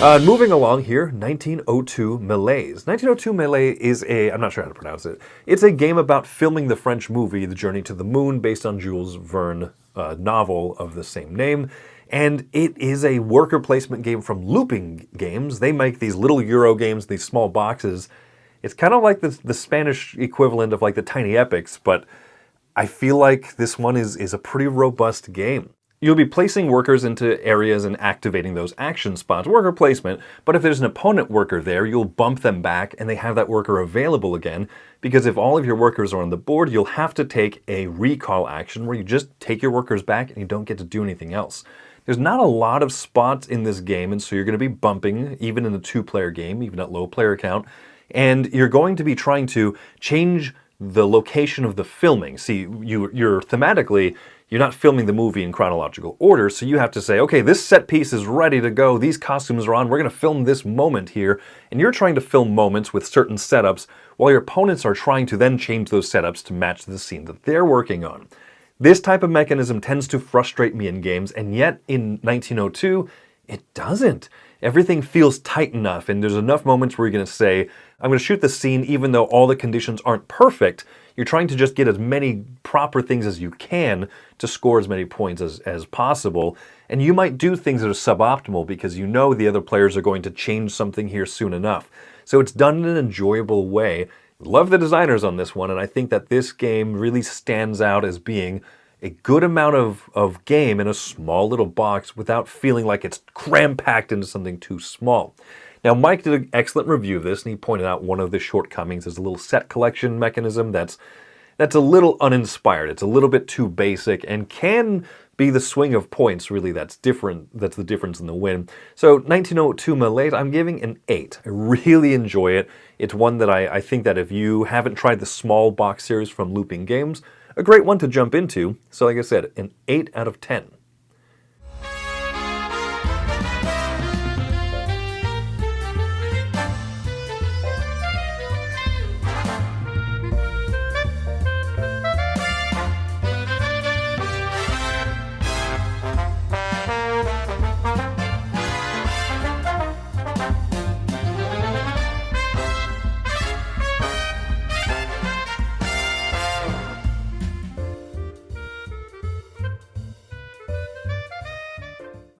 Moving along here, 1902 Méliès. 1902 Méliès is I'm not sure how to pronounce it. It's a game about filming the French movie The Journey to the Moon, based on Jules Verne's novel of the same name. And it is a worker placement game from Looping Games. They make these little Euro games, these small boxes. It's kind of like the Spanish equivalent of like the Tiny Epics, but I feel like this one is a pretty robust game. You'll be placing workers into areas and activating those action spots, worker placement, but if there's an opponent worker there, you'll bump them back and they have that worker available again, because if all of your workers are on the board, you'll have to take a recall action where you just take your workers back and you don't get to do anything else. There's not a lot of spots in this game, and so you're going to be bumping, even in a two-player game, even at low player count, and you're going to be trying to change the location of the filming. See, you're thematically, you're not filming the movie in chronological order, so you have to say, okay, this set piece is ready to go, these costumes are on, we're going to film this moment here, and you're trying to film moments with certain setups, while your opponents are trying to then change those setups to match the scene that they're working on. This type of mechanism tends to frustrate me in games, and yet in 1902, it doesn't. Everything feels tight enough, and there's enough moments where you're going to say, I'm going to shoot the scene even though all the conditions aren't perfect. You're trying to just get as many proper things as you can to score as many points as possible. And you might do things that are suboptimal because you know the other players are going to change something here soon enough. So it's done in an enjoyable way. Love the designers on this one, and I think that this game really stands out as being a good amount of game in a small little box without feeling like it's cram-packed into something too small. Now, Mike did an excellent review of this, and he pointed out one of the shortcomings is a little set collection mechanism that's a little uninspired. It's a little bit too basic and can be the swing of points, really, that's different. That's the difference in the win. So 1902 Méliès, I'm giving an 8. I really enjoy it. It's one that I think that if you haven't tried the small box series from Looping Games, a great one to jump into. So like I said, an 8 out of 10.